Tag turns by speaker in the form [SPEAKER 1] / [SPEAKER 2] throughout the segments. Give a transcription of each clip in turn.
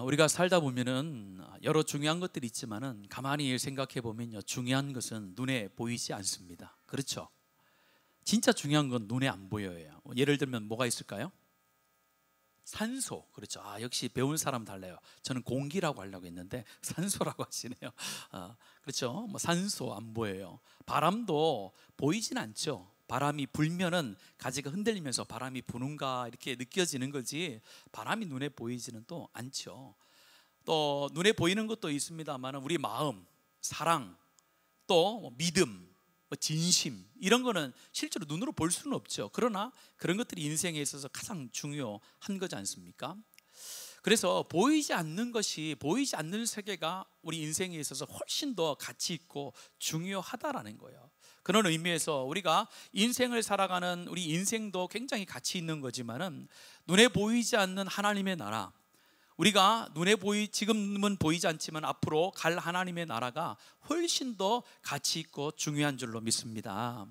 [SPEAKER 1] 우리가 살다 보면은 여러 중요한 것들이 있지만은 가만히 생각해 보면요, 중요한 것은 눈에 보이지 않습니다. 그렇죠? 진짜 중요한 건 눈에 안 보여요. 예를 들면 뭐가 있을까요? 산소. 그렇죠. 역시 배운 사람 달라요. 저는 공기라고 하려고 했는데 산소라고 하시네요. 그렇죠. 산소 안 보여요. 바람도 보이진 않죠. 바람이 불면은 가지가 흔들리면서 바람이 부는가 이렇게 느껴지는 거지, 바람이 눈에 보이지는 또 않죠. 또 눈에 보이는 것도 있습니다만 우리 마음, 사랑, 또 믿음, 진심, 이런 거는 실제로 눈으로 볼 수는 없죠. 그러나 그런 것들이 인생에 있어서 가장 중요한 거지 않습니까? 그래서 보이지 않는 것이, 보이지 않는 세계가 우리 인생에 있어서 훨씬 더 가치 있고 중요하다라는 거예요. 그런 의미에서 우리가 인생을 살아가는 우리 인생도 굉장히 가치 있는 거지만은 눈에 보이지 않는 하나님의 나라, 우리가 지금은 보이지 않지만 앞으로 갈 하나님의 나라가 훨씬 더 가치 있고 중요한 줄로 믿습니다.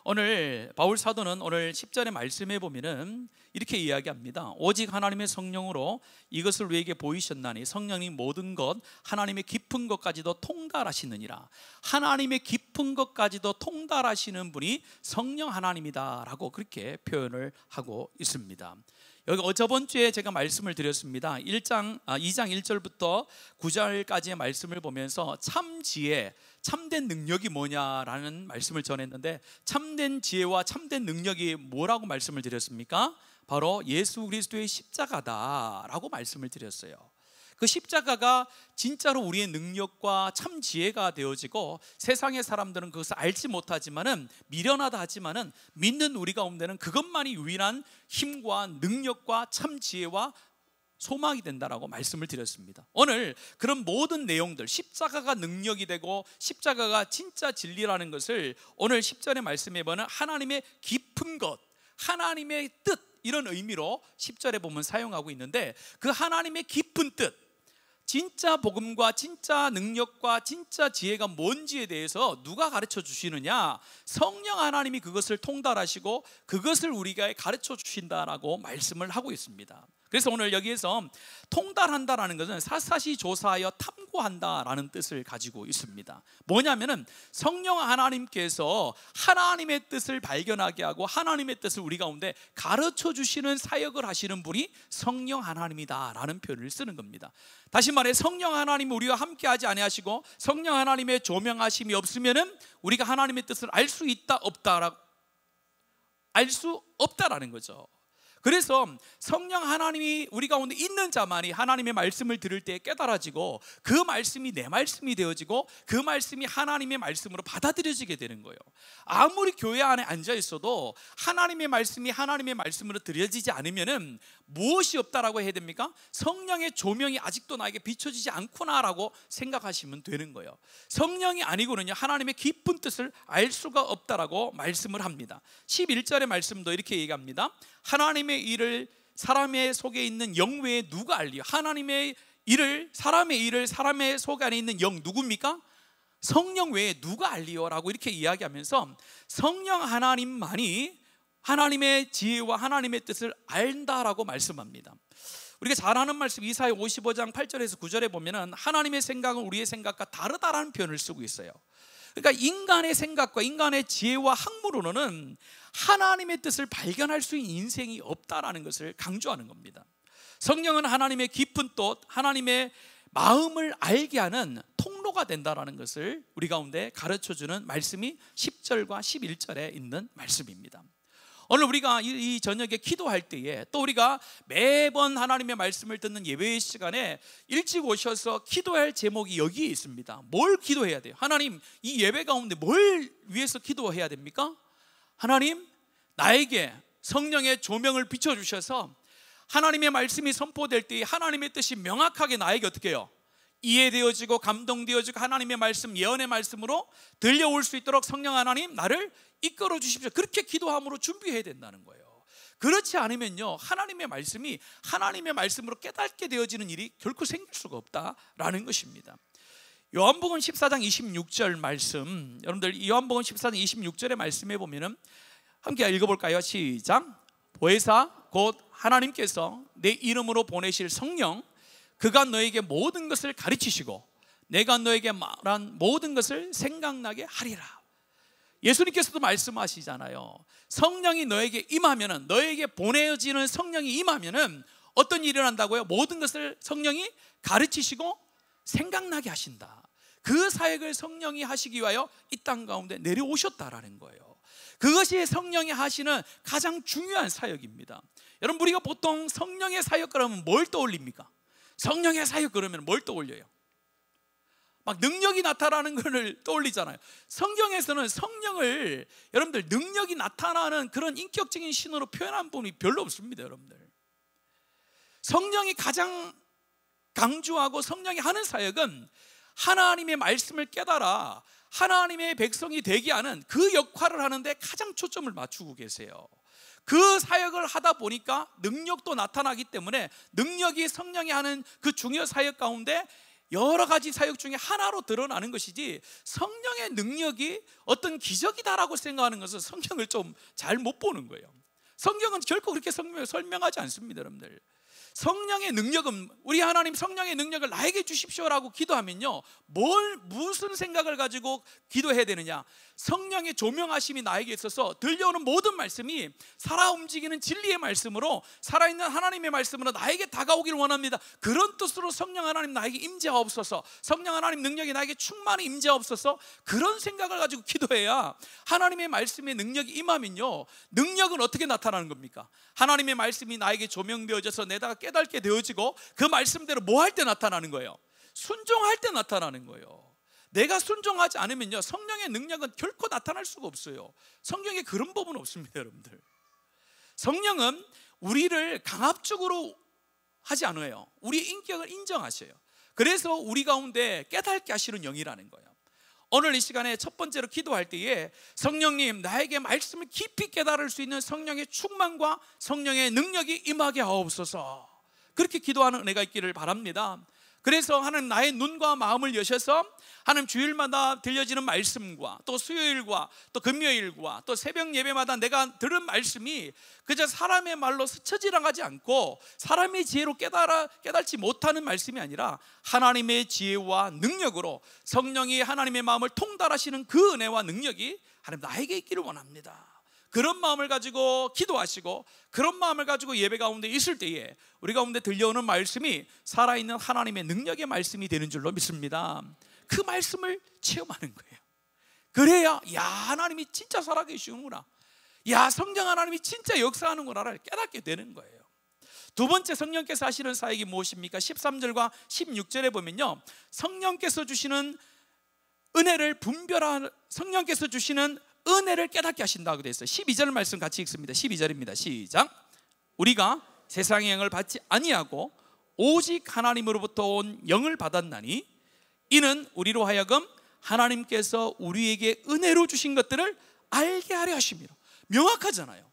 [SPEAKER 1] 오늘 바울 사도는 오늘 10절의 말씀에 보면은 이렇게 이야기합니다. 오직 하나님의 성령으로 이것을 우리에게 보이셨나니 성령이 모든 것, 하나님의 깊은 것까지도 통달하시느니라. 하나님의 깊은 것까지도 통달하시는 분이 성령 하나님이다 라고 그렇게 표현을 하고 있습니다. 여기 저번 주에 제가 말씀을 드렸습니다. 2장 1절부터 9절까지의 말씀을 보면서 참 지혜, 참된 능력이 뭐냐라는 말씀을 전했는데, 참된 지혜와 참된 능력이 뭐라고 말씀을 드렸습니까? 바로 예수 그리스도의 십자가다라고 말씀을 드렸어요. 그 십자가가 진짜로 우리의 능력과 참 지혜가 되어지고, 세상의 사람들은 그것을 알지 못하지만은, 미련하다 하지만은 믿는 우리 가운데는 그것만이 유일한 힘과 능력과 참 지혜와 소망이 된다라고 말씀을 드렸습니다. 오늘 그런 모든 내용들, 십자가가 능력이 되고 십자가가 진짜 진리라는 것을 오늘 10절의 말씀에 보면 하나님의 깊은 것, 하나님의 뜻, 이런 의미로 10절에 보면 사용하고 있는데, 그 하나님의 깊은 뜻, 진짜 복음과 진짜 능력과 진짜 지혜가 뭔지에 대해서 누가 가르쳐 주시느냐? 성령 하나님이 그것을 통달하시고 그것을 우리가 가르쳐 주신다라고 말씀을 하고 있습니다. 그래서 오늘 여기에서 통달한다라는 것은 샅샅이 조사하여 탐구한다라는 뜻을 가지고 있습니다. 뭐냐면은 성령 하나님께서 하나님의 뜻을 발견하게 하고 하나님의 뜻을 우리 가운데 가르쳐 주시는 사역을 하시는 분이 성령 하나님이다라는 표현을 쓰는 겁니다. 다시 말해, 성령 하나님이 우리와 함께 하지 아니하시고 성령 하나님의 조명하심이 없으면은 우리가 하나님의 뜻을 알 수 있다 없다라고, 알 수 없다라는 거죠. 그래서 성령 하나님이 우리 가운데 있는 자만이 하나님의 말씀을 들을 때 깨달아지고, 그 말씀이 내 말씀이 되어지고 그 말씀이 하나님의 말씀으로 받아들여지게 되는 거예요. 아무리 교회 안에 앉아 있어도 하나님의 말씀이 하나님의 말씀으로 들려지지 않으면은 무엇이 없다라고 해야 됩니까? 성령의 조명이 아직도 나에게 비춰지지 않구나라고 생각하시면 되는 거예요. 성령이 아니고는요, 하나님의 깊은 뜻을 알 수가 없다라고 말씀을 합니다. 11절의 말씀도 이렇게 얘기합니다. 하나님의 일을 사람의 속에 있는 영 외에 누가 알리요? 하나님의 일을, 사람의 일을 사람의 속 안에 있는 영 누굽니까? 성령 외에 누가 알리요? 라고 이렇게 이야기하면서 성령 하나님만이 하나님의 지혜와 하나님의 뜻을 안다라고 말씀합니다. 우리가 잘 아는 말씀 이사야 55장 8절에서 9절에 보면은 하나님의 생각은 우리의 생각과 다르다라는 표현을 쓰고 있어요. 그러니까 인간의 생각과 인간의 지혜와 학문으로는 하나님의 뜻을 발견할 수 있는 인생이 없다라는 것을 강조하는 겁니다. 성령은 하나님의 깊은 뜻, 하나님의 마음을 알게 하는 통로가 된다라는 것을 우리 가운데 가르쳐주는 말씀이 10절과 11절에 있는 말씀입니다. 오늘 우리가 이 저녁에 기도할 때에, 또 우리가 매번 하나님의 말씀을 듣는 예배의 시간에 일찍 오셔서 기도할 제목이 여기에 있습니다. 뭘 기도해야 돼요? 하나님, 이 예배 가운데 뭘 위해서 기도해야 됩니까? 하나님, 나에게 성령의 조명을 비춰주셔서 하나님의 말씀이 선포될 때 하나님의 뜻이 명확하게 나에게 어떻게 해요? 이해되어지고 감동되어지고 하나님의 말씀, 예언의 말씀으로 들려올 수 있도록 성령 하나님 나를 이끌어 주십시오. 그렇게 기도함으로 준비해야 된다는 거예요. 그렇지 않으면요, 하나님의 말씀이 하나님의 말씀으로 깨닫게 되어지는 일이 결코 생길 수가 없다라는 것입니다. 요한복음 14장 26절 말씀, 여러분들 요한복음 14장 26절의 말씀에 보면은 함께 읽어볼까요? 시작. 보혜사 곧 하나님께서 내 이름으로 보내실 성령, 그가 너에게 모든 것을 가르치시고 내가 너에게 말한 모든 것을 생각나게 하리라. 예수님께서도 말씀하시잖아요. 성령이 너에게 임하면은, 너에게 보내어지는 성령이 임하면은 어떤 일이 일어난다고요? 모든 것을 성령이 가르치시고 생각나게 하신다. 그 사역을 성령이 하시기 위하여 이 땅 가운데 내려오셨다라는 거예요. 그것이 성령이 하시는 가장 중요한 사역입니다. 여러분, 우리가 보통 성령의 사역 그러면 뭘 떠올립니까? 성령의 사역 그러면 뭘 떠올려요? 막 능력이 나타나는 것을 떠올리잖아요. 성경에서는 성령을, 여러분들, 능력이 나타나는 그런 인격적인 신호로 표현한 부분이 별로 없습니다. 여러분들, 성령이 가장 강조하고 성령이 하는 사역은 하나님의 말씀을 깨달아 하나님의 백성이 되게 하는 그 역할을 하는데 가장 초점을 맞추고 계세요. 그 사역을 하다 보니까 능력도 나타나기 때문에 능력이 성령이 하는 그 중요 사역 가운데 여러 가지 사역 중에 하나로 드러나는 것이지, 성령의 능력이 어떤 기적이다라고 생각하는 것은 성경을 좀 잘 못 보는 거예요. 성경은 결코 그렇게 설명하지 않습니다. 여러분들, 성령의 능력은, 우리 하나님 성령의 능력을 나에게 주십시오라고 기도하면요, 무슨 생각을 가지고 기도해야 되느냐? 성령의 조명하심이 나에게 있어서 들려오는 모든 말씀이 살아 움직이는 진리의 말씀으로, 살아있는 하나님의 말씀으로 나에게 다가오기를 원합니다. 그런 뜻으로 성령 하나님 나에게 임재하옵소서, 성령 하나님 능력이 나에게 충만히 임재하옵소서, 그런 생각을 가지고 기도해야 하나님의 말씀의 능력이 임하면요, 능력은 어떻게 나타나는 겁니까? 하나님의 말씀이 나에게 조명되어져서 내가 깨닫게 되어지고 그 말씀대로 뭐 할 때 나타나는 거예요? 순종할 때 나타나는 거예요. 내가 순종하지 않으면요, 성령의 능력은 결코 나타날 수가 없어요. 성경에 그런 법은 없습니다. 여러분들, 성령은 우리를 강압적으로 하지 않아요. 우리의 인격을 인정하셔요. 그래서 우리 가운데 깨닫게 하시는 영이라는 거예요. 오늘 이 시간에 첫 번째로 기도할 때에, 성령님, 나에게 말씀을 깊이 깨달을 수 있는 성령의 충만과 성령의 능력이 임하게 하옵소서, 그렇게 기도하는 은혜가 있기를 바랍니다. 그래서 하나님, 나의 눈과 마음을 여셔서 하나님 주일마다 들려지는 말씀과 또 수요일과 또 금요일과 또 새벽 예배마다 내가 들은 말씀이 그저 사람의 말로 스쳐 지나가지 않고 사람의 지혜로 깨달지 못하는 말씀이 아니라 하나님의 지혜와 능력으로 성령이 하나님의 마음을 통달하시는 그 은혜와 능력이 하나님 나에게 있기를 원합니다. 그런 마음을 가지고 기도하시고 그런 마음을 가지고 예배 가운데 있을 때에 우리 가운데 들려오는 말씀이 살아있는 하나님의 능력의 말씀이 되는 줄로 믿습니다. 그 말씀을 체험하는 거예요. 그래야, 야, 하나님이 진짜 살아계시는구나, 야, 성령 하나님이 진짜 역사하는구나를 깨닫게 되는 거예요. 두 번째, 성령께서 하시는 사역이 무엇입니까? 13절과 16절에 보면요, 성령께서 주시는 은혜를 분별하는, 성령께서 주시는 은혜를 깨닫게 하신다고 되어 있어요. 12절 말씀 같이 읽습니다. 12절입니다. 시작. 우리가 세상의 영을 받지 아니하고 오직 하나님으로부터 온 영을 받았나니 이는 우리로 하여금 하나님께서 우리에게 은혜로 주신 것들을 알게 하려 하심이라. 명확하잖아요.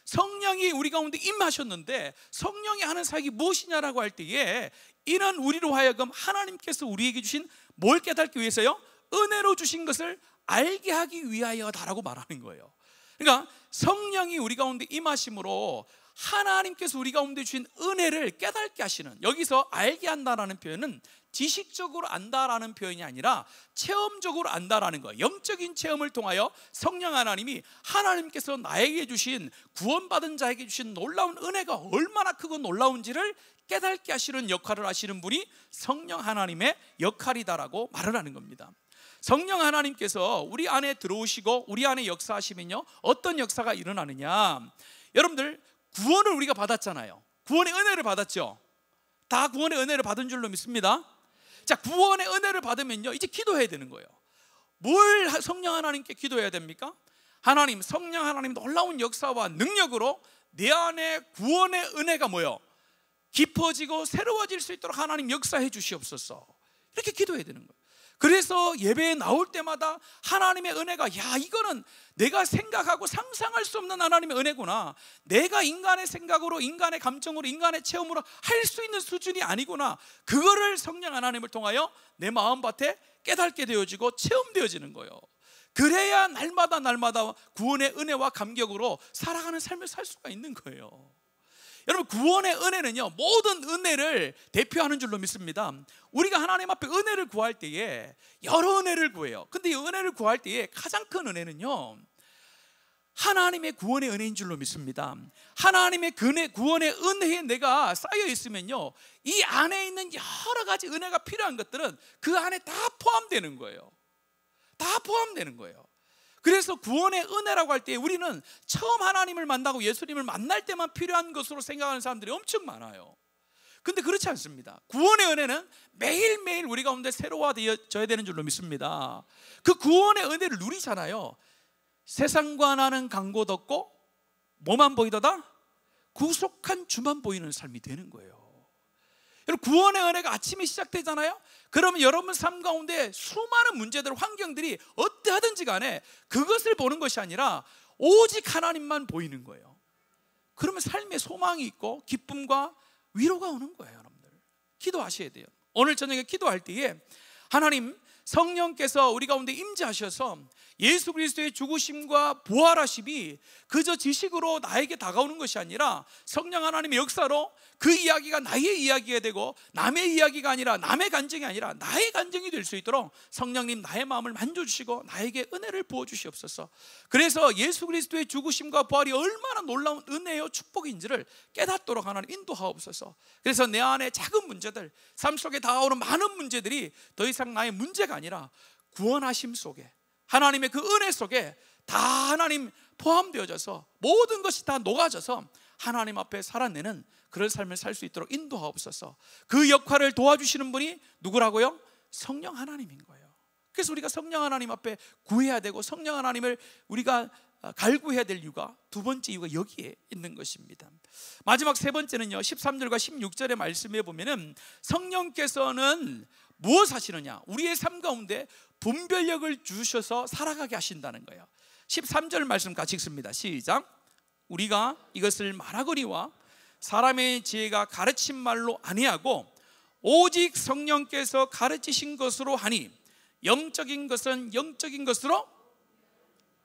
[SPEAKER 1] 성령이 우리 가운데 임하셨는데 성령이 하는 사역이 무엇이냐라고 할 때에, 이는 우리로 하여금 하나님께서 우리에게 주신 뭘 깨닫기 위해서요? 은혜로 주신 것을 알게 하기 위하여다라고 말하는 거예요. 그러니까 성령이 우리 가운데 임하심으로 하나님께서 우리 가운데 주신 은혜를 깨닫게 하시는, 여기서 알게 한다라는 표현은 지식적으로 안다라는 표현이 아니라 체험적으로 안다라는 거예요. 영적인 체험을 통하여 성령 하나님이, 하나님께서 나에게 주신, 구원받은 자에게 주신 놀라운 은혜가 얼마나 크고 놀라운지를 깨닫게 하시는 역할을 하시는 분이 성령 하나님의 역할이다라고 말을 하는 겁니다. 성령 하나님께서 우리 안에 들어오시고 우리 안에 역사하시면요, 어떤 역사가 일어나느냐? 여러분들, 구원을 우리가 받았잖아요. 구원의 은혜를 받았죠. 다 구원의 은혜를 받은 줄로 믿습니다. 자, 구원의 은혜를 받으면요, 이제 기도해야 되는 거예요. 뭘 성령 하나님께 기도해야 됩니까? 하나님, 성령 하나님 놀라운 역사와 능력으로 내 안에 구원의 은혜가 뭐요? 깊어지고 새로워질 수 있도록 하나님 역사해 주시옵소서, 이렇게 기도해야 되는 거예요. 그래서 예배에 나올 때마다 하나님의 은혜가, 야, 이거는 내가 생각하고 상상할 수 없는 하나님의 은혜구나, 내가 인간의 생각으로, 인간의 감정으로, 인간의 체험으로 할 수 있는 수준이 아니구나, 그거를 성령 하나님을 통하여 내 마음밭에 깨닫게 되어지고 체험되어지는 거예요. 그래야 날마다 구원의 은혜와 감격으로 살아가는 삶을 살 수가 있는 거예요. 여러분, 구원의 은혜는요, 모든 은혜를 대표하는 줄로 믿습니다. 우리가 하나님 앞에 은혜를 구할 때에 여러 은혜를 구해요. 근데 이 은혜를 구할 때에 가장 큰 은혜는요, 하나님의 구원의 은혜인 줄로 믿습니다. 하나님의 구원의 은혜에 내가 쌓여 있으면요, 이 안에 있는 여러 가지 은혜가 필요한 것들은 그 안에 다 포함되는 거예요. 다 포함되는 거예요. 그래서 구원의 은혜라고 할 때 우리는 처음 하나님을 만나고 예수님을 만날 때만 필요한 것으로 생각하는 사람들이 엄청 많아요. 근데 그렇지 않습니다. 구원의 은혜는 매일매일 우리 가운데 새로워져야 되는 줄로 믿습니다. 그 구원의 은혜를 누리잖아요. 세상과 나는 강고 덮고 뭐만 보이더다? 구속한 주만 보이는 삶이 되는 거예요. 여러분, 구원의 은혜가 아침에 시작되잖아요. 그러면 여러분 삶 가운데 수많은 문제들, 환경들이 어떠하든지 간에 그것을 보는 것이 아니라 오직 하나님만 보이는 거예요. 그러면 삶에 소망이 있고 기쁨과 위로가 오는 거예요. 여러분들, 기도하셔야 돼요. 오늘 저녁에 기도할 때에 하나님, 성령께서 우리 가운데 임재하셔서 예수 그리스도의 죽으심과 부활하심이 그저 지식으로 나에게 다가오는 것이 아니라 성령 하나님의 역사로 그 이야기가 나의 이야기가 되고 남의 이야기가 아니라 남의 간증이 아니라 나의 간증이 될 수 있도록 성령님 나의 마음을 만져주시고 나에게 은혜를 부어주시옵소서. 그래서 예수 그리스도의 죽으심과 부활이 얼마나 놀라운 은혜요 축복인지를 깨닫도록 하나님 인도하옵소서. 그래서 내 안에 작은 문제들, 삶 속에 다가오는 많은 문제들이 더 이상 나의 문제가 아니라 구원하심 속에, 하나님의 그 은혜 속에 다 하나님 포함되어져서 모든 것이 다 녹아져서 하나님 앞에 살아내는 그런 삶을 살 수 있도록 인도하옵소서. 그 역할을 도와주시는 분이 누구라고요? 성령 하나님인 거예요. 그래서 우리가 성령 하나님 앞에 구해야 되고 성령 하나님을 우리가 갈구해야 될 이유가, 두 번째 이유가 여기에 있는 것입니다. 마지막 세 번째는요, 13절과 16절의 말씀에 보면은 성령께서는 무엇 하시느냐? 우리의 삶 가운데 분별력을 주셔서 살아가게 하신다는 거예요. 13절 말씀 같이 읽습니다. 시작. 우리가 이것을 말하거니와 사람의 지혜가 가르친 말로 아니하고 오직 성령께서 가르치신 것으로 하니 영적인 것은 영적인 것으로.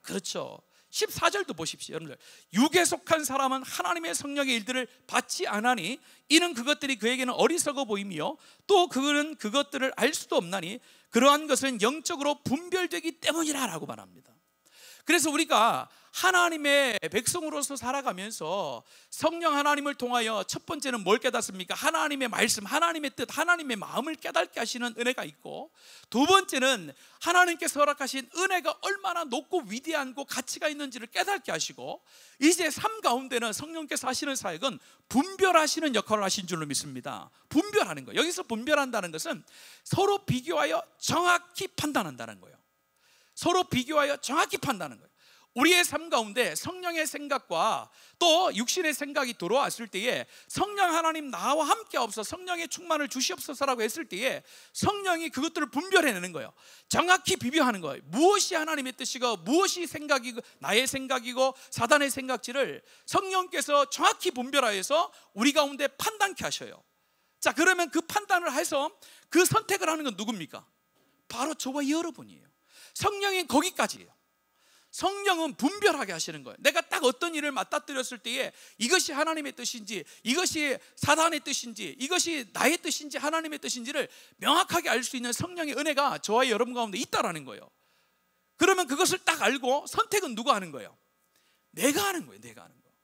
[SPEAKER 1] 그렇죠. 14절도 보십시오. 여러분들, 육에 속한 사람은 하나님의 성령의 일들을 받지 않으니 이는 그것들이 그에게는 어리석어 보이며 또 그는 그것들을 알 수도 없나니 그러한 것은 영적으로 분별되기 때문이라 라고 말합니다. 그래서 우리가 하나님의 백성으로서 살아가면서 성령 하나님을 통하여 첫 번째는 뭘 깨닫습니까? 하나님의 말씀, 하나님의 뜻, 하나님의 마음을 깨닫게 하시는 은혜가 있고, 두 번째는 하나님께서 허락하신 은혜가 얼마나 높고 위대하고 가치가 있는지를 깨닫게 하시고, 이제 삶 가운데는 성령께서 하시는 사역은 분별하시는 역할을 하신 줄로 믿습니다. 분별하는 거예요. 여기서 분별한다는 것은 서로 비교하여 정확히 판단한다는 거예요. 서로 비교하여 정확히 판단하는 거예요. 우리의 삶 가운데 성령의 생각과 또 육신의 생각이 들어왔을 때에 성령 하나님 나와 함께 없어 성령의 충만을 주시옵소서라고 했을 때에 성령이 그것들을 분별해내는 거예요. 정확히 비교하는 거예요. 무엇이 하나님의 뜻이고 무엇이 생각이고 나의 생각이고 사단의 생각지를 성령께서 정확히 분별하여서 우리 가운데 판단케 하셔요. 자, 그러면 그 판단을 해서 그 선택을 하는 건 누굽니까? 바로 저와 여러분이에요. 성령이 거기까지예요. 성령은 분별하게 하시는 거예요. 내가 딱 어떤 일을 맞닥뜨렸을 때에 이것이 하나님의 뜻인지, 이것이 사단의 뜻인지, 이것이 나의 뜻인지 하나님의 뜻인지를 명확하게 알 수 있는 성령의 은혜가 저와 여러분 가운데 있다라는 거예요. 그러면 그것을 딱 알고 선택은 누가 하는 거예요? 내가 하는 거예요. 내가 하는 거예요.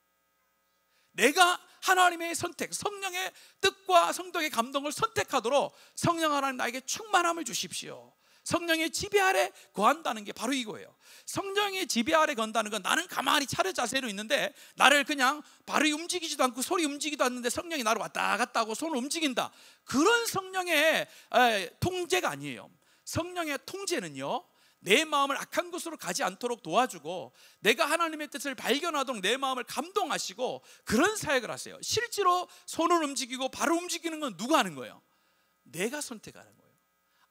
[SPEAKER 1] 내가 하나님의 선택, 성령의 뜻과 성령의 감동을 선택하도록 성령 하나님 나에게 충만함을 주십시오. 성령의 지배 아래 거한다는 게 바로 이거예요. 성령의 지배 아래 건다는 건 나는 가만히 차려 자세로 있는데 나를 그냥 발이 움직이지도 않고 손이 움직이지도 않는데 성령이 나를 왔다 갔다 하고 손을 움직인다, 그런 성령의 통제가 아니에요. 성령의 통제는요, 내 마음을 악한 곳으로 가지 않도록 도와주고 내가 하나님의 뜻을 발견하도록 내 마음을 감동하시고 그런 사역을 하세요. 실제로 손을 움직이고 발을 움직이는 건 누가 하는 거예요? 내가 선택하는 거예요.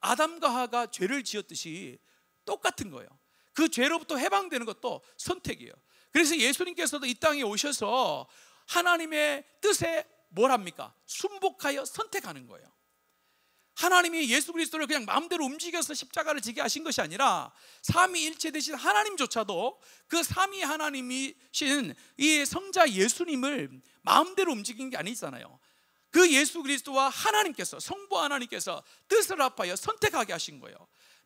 [SPEAKER 1] 아담과 하와가 죄를 지었듯이 똑같은 거예요. 그 죄로부터 해방되는 것도 선택이에요. 그래서 예수님께서도 이 땅에 오셔서 하나님의 뜻에 뭘 합니까? 순복하여 선택하는 거예요. 하나님이 예수 그리스도를 그냥 마음대로 움직여서 십자가를 지게 하신 것이 아니라 삼위일체 되신 하나님조차도 그 삼위 하나님이신 이 성자 예수님을 마음대로 움직인 게 아니잖아요. 그 예수 그리스도와 하나님께서, 성부 하나님께서 뜻을 합하여 선택하게 하신 거예요.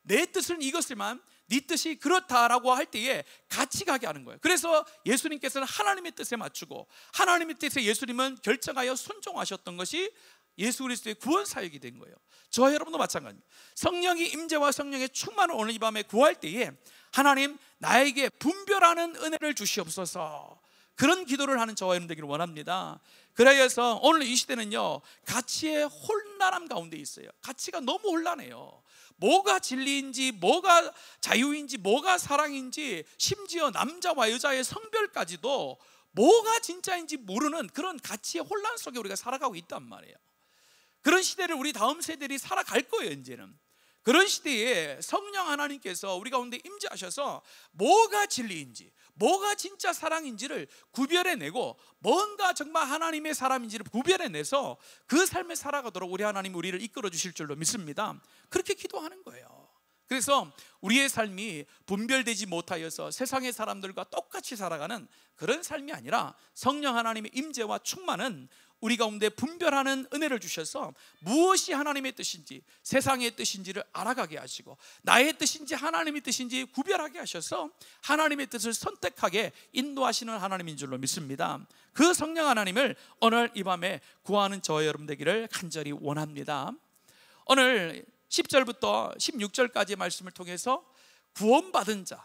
[SPEAKER 1] 내 뜻은 이것이지만 네 뜻이 그렇다라고 할 때에 같이 가게 하는 거예요. 그래서 예수님께서는 하나님의 뜻에 맞추고 하나님의 뜻에 예수님은 결정하여 순종하셨던 것이 예수 그리스도의 구원 사역이 된 거예요. 저와 여러분도 마찬가지입니다. 성령의 임재와 성령의 충만을 오늘 이 밤에 구할 때에 하나님 나에게 분별하는 은혜를 주시옵소서, 그런 기도를 하는 저와 여러분 되기를 원합니다. 그래서 오늘 이 시대는요, 가치의 혼란함 가운데 있어요. 가치가 너무 혼란해요. 뭐가 진리인지, 뭐가 자유인지, 뭐가 사랑인지, 심지어 남자와 여자의 성별까지도 뭐가 진짜인지 모르는 그런 가치의 혼란 속에 우리가 살아가고 있단 말이에요. 그런 시대를 우리 다음 세대들이 살아갈 거예요. 이제는 그런 시대에 성령 하나님께서 우리 가운데 임재하셔서 뭐가 진리인지, 뭐가 진짜 사랑인지를 구별해내고 뭔가 정말 하나님의 사람인지를 구별해내서 그 삶을 살아가도록 우리 하나님이 우리를 이끌어 주실 줄로 믿습니다. 그렇게 기도하는 거예요. 그래서 우리의 삶이 분별되지 못하여서 세상의 사람들과 똑같이 살아가는 그런 삶이 아니라 성령 하나님의 임재와 충만은 우리 가운데 분별하는 은혜를 주셔서 무엇이 하나님의 뜻인지, 세상의 뜻인지를 알아가게 하시고 나의 뜻인지 하나님의 뜻인지 구별하게 하셔서 하나님의 뜻을 선택하게 인도하시는 하나님인 줄로 믿습니다. 그 성령 하나님을 오늘 이 밤에 구하는 저와 여러분 되기를 간절히 원합니다. 오늘 10절부터 16절까지의 말씀을 통해서 구원받은 자,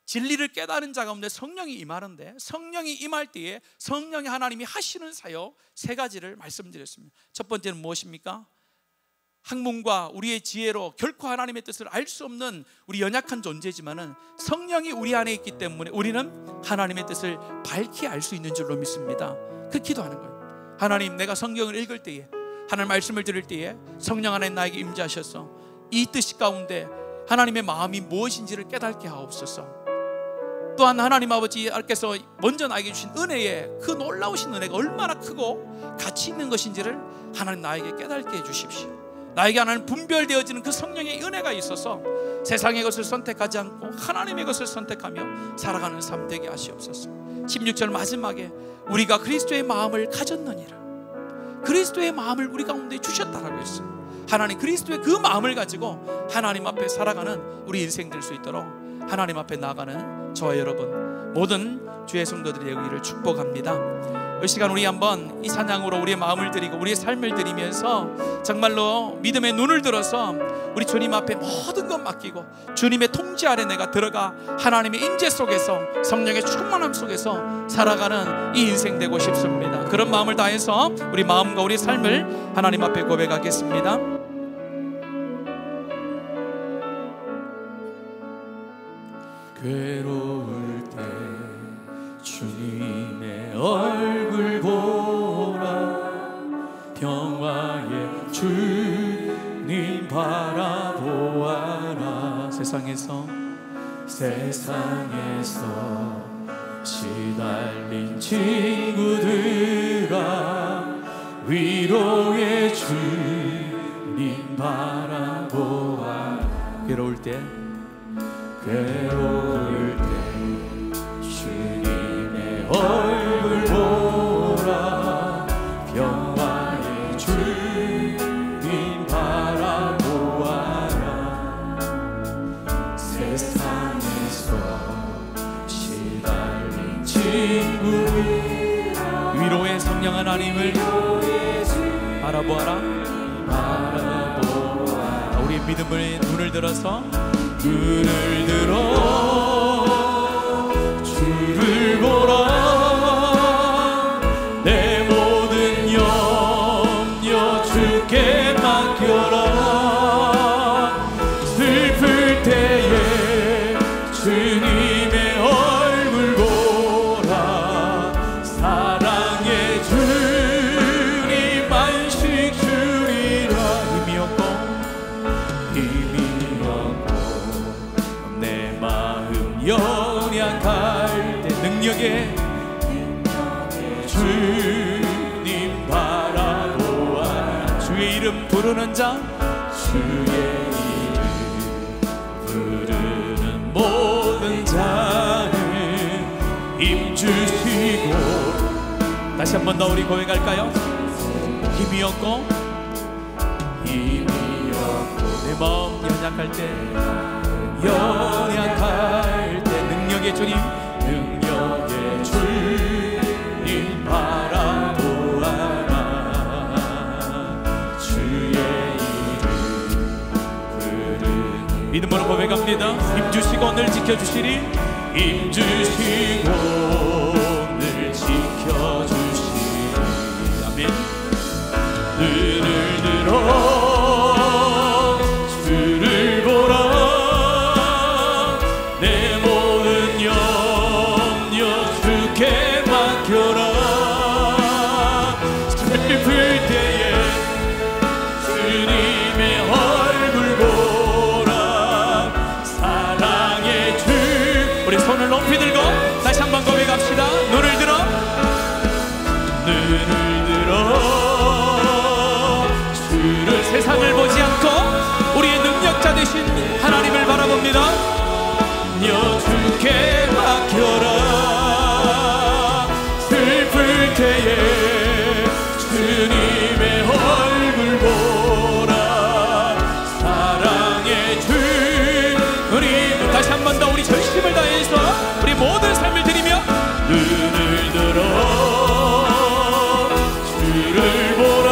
[SPEAKER 1] 진리를 깨달은 자 가운데 성령이 임하는데, 성령이 임할 때에 성령이 하나님이 하시는 사역 세 가지를 말씀드렸습니다. 첫 번째는 무엇입니까? 학문과 우리의 지혜로 결코 하나님의 뜻을 알 수 없는 우리 연약한 존재지만은 성령이 우리 안에 있기 때문에 우리는 하나님의 뜻을 밝히 알 수 있는 줄로 믿습니다. 그 기도하는 거예요. 하나님, 내가 성경을 읽을 때에, 하나님 말씀을 들을 때에 성령 하나님 나에게 임재하셔서 이 뜻 가운데 하나님의 마음이 무엇인지를 깨닫게 하옵소서. 또한 하나님 아버지께서 먼저 나에게 주신 은혜의 그 놀라우신 은혜가 얼마나 크고 가치 있는 것인지를 하나님 나에게 깨닫게 해주십시오. 나에게 하나님 분별되어지는 그 성령의 은혜가 있어서 세상의 것을 선택하지 않고 하나님의 것을 선택하며 살아가는 삶 되게 하시옵소서. 16절 마지막에 우리가 그리스도의 마음을 가졌느니라, 그리스도의 마음을 우리 가운데 주셨다라고 했어요. 하나님 그리스도의 그 마음을 가지고 하나님 앞에 살아가는 우리 인생 될 수 있도록 하나님 앞에 나아가는 저와 여러분 모든 주의 성도들이 되기를 축복합니다. 이 시간 우리 한번 이 찬양으로 우리의 마음을 드리고 우리의 삶을 드리면서 정말로 믿음의 눈을 들어서 우리 주님 앞에 모든 것 맡기고 주님의 통치 아래 내가 들어가 하나님의 임재 속에서 성령의 충만함 속에서 살아가는 이 인생 되고 싶습니다. 그런 마음을 다해서 우리 마음과 우리 삶을 하나님 앞에 고백하겠습니다.
[SPEAKER 2] 괴로울 때 주님의 얼굴 보라, 평화의 주님 바라보아라. 세상에서 시달린 친구들아, 위로의 주님 바라보아라. 괴로울 때 주님의 얼굴 보라, 평화의 주님 바라보아라. 세상에서 시달린 친구들, 위로의 성령 하나님을 바라보아라. 우리 믿음의 눈을 들어서 주를 보라, 내 모든 염려 주께 맡겨라. 슬플 때에 주님의 얼굴 보라, 사랑의 주님 안식 주리라. 힘이 없고 연약할 때 능력의 주님 바라보아, 주의 이름 부르는 자, 주의 이름 부르는 모든 자는 힘주시고. 다시 한 번 더 우리 고백할까요? 힘이 없고 내 마음 연약할 때 능력의 주님 바라보아라. 주의 이름 부르는 믿음으로 고백합니다. 힘주시고 늘 지켜주시리. 힘주시고 늘 지켜주시리. 아멘. 눈을 들어 주를 보라. 내 모든 염려 주께 맡겨라. 슬플 때에 주님의 얼굴 보라. 사랑의 주. 우리 손을 높이 들고 다시 한번 고백합시다. 눈을 들어 주를, 세상을 보지 않고 우리의 능력자 되신 하나님을 바라봅니다. 주께 맡겨라. 슬플 때에 주님의 얼굴 보라. 사랑의 주. 우리 다시 한 번 더 우리 전심을 다해서 우리 모든 삶을 드리며 눈을 들어 주를 보라.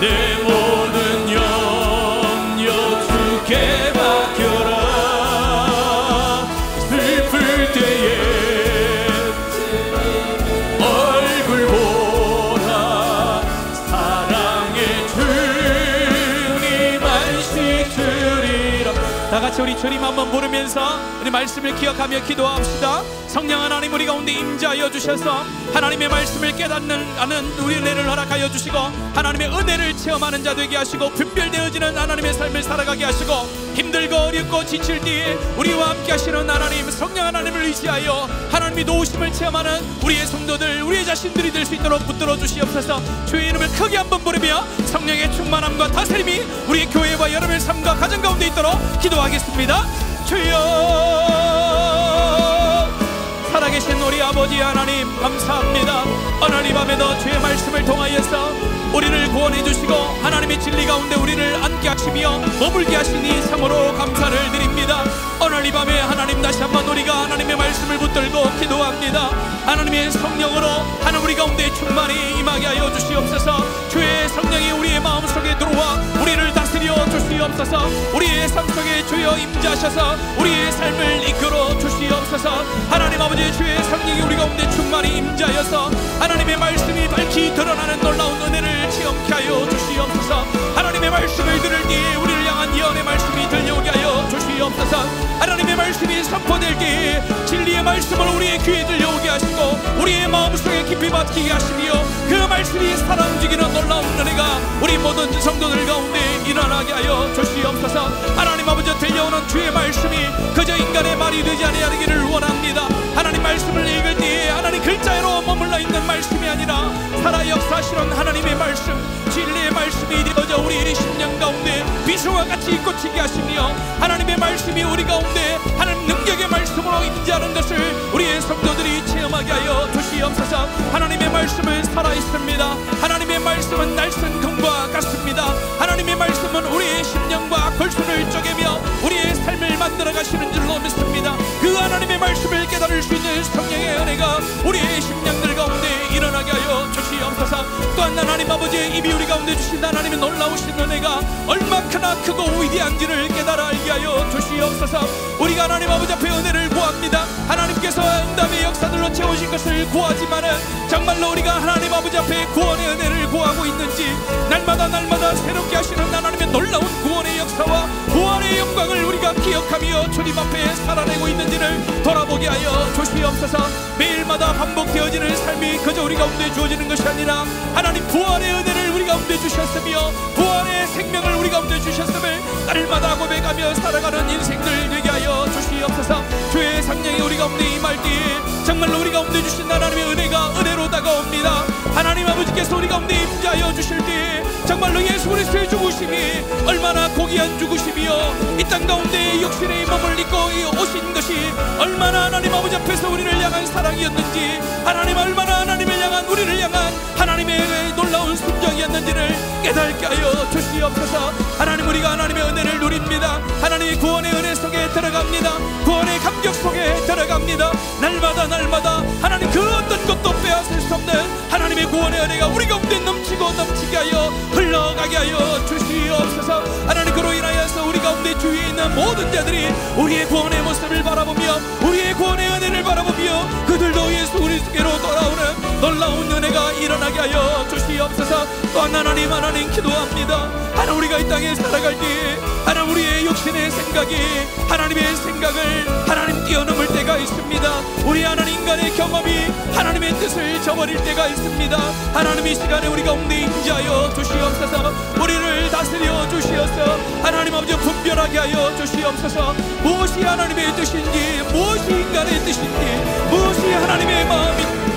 [SPEAKER 2] 내 모든 염려 주께 맡겨라. 슬플 때에 얼굴 보라. 사랑의 주님 안식 주리라. 다같이 우리 주님 한번 부르면서 우리 말씀을 기억하며 기도합시다. 성령 하나님 우리 가운데 임재하여 주셔서 하나님의 말씀을 깨닫는 우리 은혜를 허락하여 주시고 하나님의 은혜를 체험하는 자 되게 하시고 분별되어지는 하나님의 삶을 살아가게 하시고 힘들고 어렵고 지칠 때에 우리와 함께 하시는 하나님 성령 하나님을 의지하여 하나님의 도우심을 체험하는 우리의 성도들 우리의 자신들이 될 수 있도록 붙들어 주시옵소서. 주의 이름을 크게 한번 부르며 성령의 충만함과 다스림이 우리의 교회와 여러분의 삶과 가정 가운데 있도록 기도하겠습니다. 주여 살아계신 우리 아버지 하나님 감사합니다. 하나님 밤에도 주의 말씀을 통하여서 우리를 구원해 주시고 하나님의 진리 가운데 우리를 앉게 하시며 머물게 하시니 참으로 감사를 드립니다. 오늘 이 밤에 하나님 다시 한번 우리가 하나님의 말씀을 붙들고 기도합니다. 하나님의 성령으로 하나님 우리 가운데 충만히 임하게 하여 주시옵소서. 주의 성령이 우리의 마음속에 들어와 우리를 다스려 주시옵소서. 우리의 삶 속에 주여 임재하셔서 우리의 삶을 이끌어 주시옵소서. 하나님 아버지 주의 성령이 우리 가운데 충만히 임재하여서 하나님의 말씀이 밝히 드러나는 놀라운 은혜를 체험케 하여 주시옵소서. 하나님의 말씀을 들을 때에 우리를 향한 예언의 말씀이 들려오게 하여 주시옵소서. 하나님의 말씀이 선포될 때에 진리의 말씀을 우리의 귀에 들려오게 하시고 우리의 마음속에 깊이 박히게 하시며 그 말씀이 살아 움직이는 놀라운 은혜가 우리 모든 성도들 가운데 일어나게 하여 주시옵소서. 하나님 아버지 들려오는 주의 말씀이 그저 인간의 말이 되지 아니하기를 원합니다. 하나님 말씀을 읽을 때에 하나님 글자로 머물러 있는 말씀이 아니라 살아 역사하시는 하나님의 말씀 진리의 말씀이 되어져 우리의 심령 가운데 비수와 같이 꽂히게 하시며 하나님의 말씀이 우리 가운데 하나님 능력의 말씀으로 임재하는 것을 우리의 성도들이 체험하게 하여 주시옵소서. 하나님의 말씀은 살아있습니다. 하나님의 말씀은 날선 검과 같습니다. 하나님의 말씀은 우리의 심령과 골수를 쪼개며 우리의 삶을 만들어 가시는 줄로 믿습니다. 그 하나님의 말씀을 깨달을 수 있는 성령의 은혜가 우리의 심령들 가운데 일어나게 하여 주시옵소서. 또한 하나님 아버지의 입이 우리 가운데 주신 하나님의 놀라우신 은혜가 얼마나 크고 위대한지를 깨달아 알게 하여 주시옵소서. 우리가 하나님 아버지 앞에 은혜를 구합니다. 하나님께서 응답의 역사들로 채우신 것을 구하지만은 정말로 우리가 하나님 아버지 앞에 구원의 은혜를 구하고 있는지 날마다 새롭게 하시는 하나님의 놀라운 구원의 역사와 구원의 영광을 우리가 기억하며 주님 앞에 살아내고 있는지를 돌아보게 하여 주시옵소서. 매일마다 반복되어지는 삶이 그저 우리 가운데 주어지는 것이 아니라 하나님 부활의 은혜를 우리 가운데 주셨으며 부활의 생명을 우리 가운데 주셨음을 날마다 고백하며 살아가는 인생들 되게 하여 주시옵소서. 주의 성령이 우리 가운데 임할 때에 정말로 우리 가운데 주신 하나님의 은혜가 은혜로 다가옵니다. 하나님 아버지께서 우리 가운데 임재하여 주실 때에 정말로 예수 그리스도의 죽으심이 얼마나 고귀한 죽으심이요 이 땅 가운데 육신의 몸을 입고 오신 것이 얼마나 하나님 아버지 앞에서 우리를 향한 사랑이었는지, 하나님 얼마나 하나님을 향한 우리를 향한 하나님의 놀라운 순정이었는지를 깨닫게 하여 주시옵소서. 하나님, 우리가 하나님의 은혜를 누립니다. 하나님의 구원의 은혜 속에 들어갑니다. 구원의 감격 속에 들어갑니다. 날마다 하나님 그 어떤 것도 빼앗을 수 없는 하나님의 구원의 은혜가 우리 가운데 넘치고 넘치게 하여 흘러가게 하여 주시옵소서. 하나님, 그로 인하여서 우리 가운데 주위에 있는 모든 자들이 우리의 구원의 모습을 바라보며 우리의 구원의 은혜를 바라보며 그들도 예수 그리스도께로 돌아오는 놀라운 은혜가 일어나게 하여 주시옵소서. 또한 하나님 기도합니다. 하나님, 우리가 이 땅에 살아갈 때 하나님 우리의 육신의 생각이 하나님의 생각을 하나님 뛰어넘을 때가 있습니다. 우리 하나님 인간의 경험이 하나님의 뜻을 저버릴 때가 있습니다. 하나님, 이 시간에 우리 가운데 임재하여 주시옵소서. 우리를 다스려 주시옵소서. 하나님 아버지, 분별하게 하여 주시옵소서. 무엇이 하나님의 뜻인지, 무엇이 인간의 뜻인지, 무엇이 하나님의 마음인지